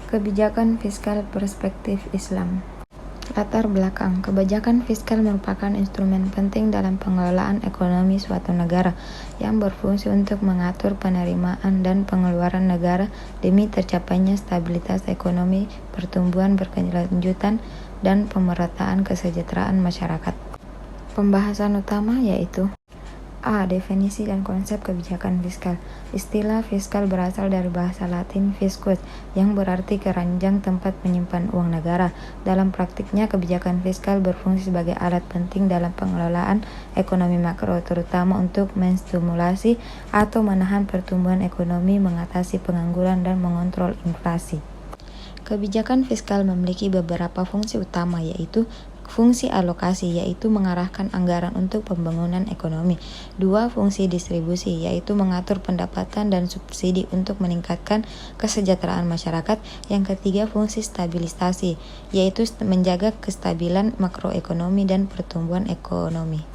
Kebijakan fiskal perspektif Islam. Latar belakang, kebijakan fiskal merupakan instrumen penting dalam pengelolaan ekonomi suatu negara yang berfungsi untuk mengatur penerimaan dan pengeluaran negara demi tercapainya stabilitas ekonomi, pertumbuhan berkelanjutan, dan pemerataan kesejahteraan masyarakat. Pembahasan utama yaitu A. Definisi dan konsep kebijakan fiskal. Istilah fiskal berasal dari bahasa Latin fiscus, yang berarti keranjang tempat menyimpan uang negara. Dalam praktiknya, kebijakan fiskal berfungsi sebagai alat penting dalam pengelolaan ekonomi makro, terutama untuk menstimulasi atau menahan pertumbuhan ekonomi, mengatasi pengangguran, dan mengontrol inflasi. Kebijakan fiskal memiliki beberapa fungsi utama, yaitu fungsi alokasi, yaitu mengarahkan anggaran untuk pembangunan ekonomi. 2. Fungsi distribusi, yaitu mengatur pendapatan dan subsidi untuk meningkatkan kesejahteraan masyarakat. Yang ketiga, fungsi stabilisasi, yaitu menjaga kestabilan makroekonomi dan pertumbuhan ekonomi.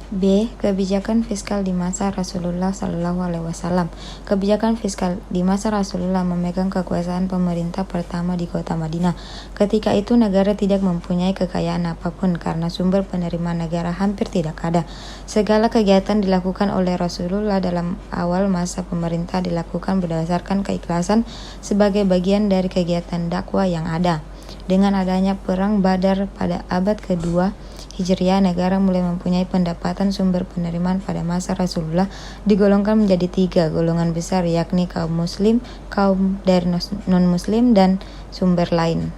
B. Kebijakan fiskal di masa Rasulullah SAW. Kebijakan fiskal di masa Rasulullah memegang kekuasaan pemerintah pertama di kota Madinah. Ketika itu negara tidak mempunyai kekayaan apapun karena sumber penerimaan negara hampir tidak ada. Segala kegiatan dilakukan oleh Rasulullah dalam awal masa pemerintah dilakukan berdasarkan keikhlasan sebagai bagian dari kegiatan dakwah yang ada. Dengan adanya perang Badar pada abad kedua Hijriah, negara mulai mempunyai pendapatan sumber penerimaan pada masa Rasulullah digolongkan menjadi 3 golongan besar, yakni kaum muslim, kaum dari non-muslim, dan sumber lain.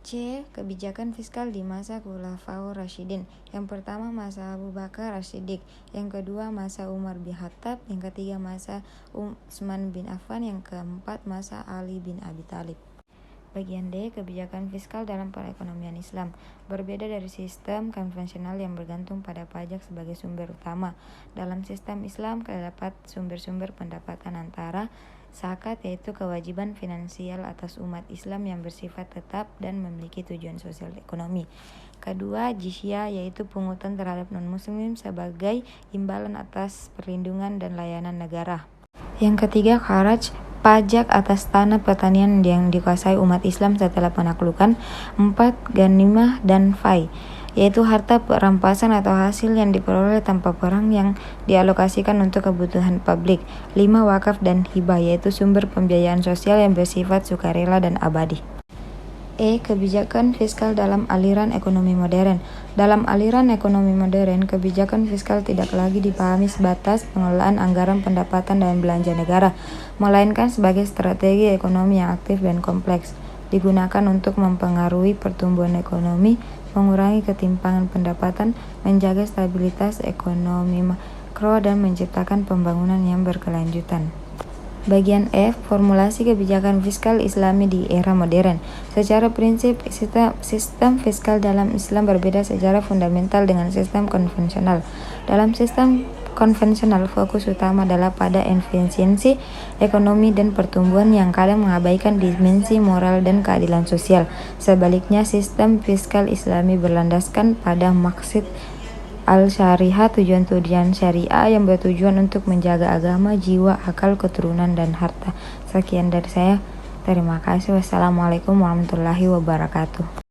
C. Kebijakan fiskal di masa Khulafaur Rasyidin. Yang pertama masa Abu Bakar As-Siddiq, yang kedua masa Umar bin Khattab, yang ketiga masa Utsman bin Affan, yang keempat masa Ali bin Abi Thalib. Bagian D. Kebijakan fiskal dalam perekonomian Islam. Berbeda dari sistem konvensional yang bergantung pada pajak sebagai sumber utama. Dalam sistem Islam terdapat sumber-sumber pendapatan antara zakat, yaitu kewajiban finansial atas umat Islam yang bersifat tetap dan memiliki tujuan sosial ekonomi. Kedua, jizyah, yaitu pungutan terhadap non-muslim sebagai imbalan atas perlindungan dan layanan negara. Yang ketiga, kharaj, pajak atas tanah pertanian yang dikuasai umat Islam setelah penaklukan. 4. Ghanimah dan fai, yaitu harta rampasan atau hasil yang diperoleh tanpa perang yang dialokasikan untuk kebutuhan publik. 5. Wakaf dan hibah, yaitu sumber pembiayaan sosial yang bersifat sukarela dan abadi. E. Kebijakan fiskal dalam aliran ekonomi modern. Dalam aliran ekonomi modern, kebijakan fiskal tidak lagi dipahami sebatas pengelolaan anggaran pendapatan dan belanja negara, melainkan sebagai strategi ekonomi yang aktif dan kompleks, digunakan untuk mempengaruhi pertumbuhan ekonomi, mengurangi ketimpangan pendapatan, menjaga stabilitas ekonomi makro, dan menciptakan pembangunan yang berkelanjutan. Bagian F. Formulasi kebijakan fiskal Islami di era modern. Secara prinsip, sistem fiskal dalam Islam berbeda secara fundamental dengan sistem konvensional. Dalam sistem konvensional, fokus utama adalah pada efisiensi ekonomi dan pertumbuhan yang kadang mengabaikan dimensi moral dan keadilan sosial. Sebaliknya, sistem fiskal Islami berlandaskan pada maksud al-syariah, tujuan syariah yang bertujuan untuk menjaga agama, jiwa, akal, keturunan, dan harta. Sekian dari saya. Terima kasih. Wassalamualaikum warahmatullahi wabarakatuh.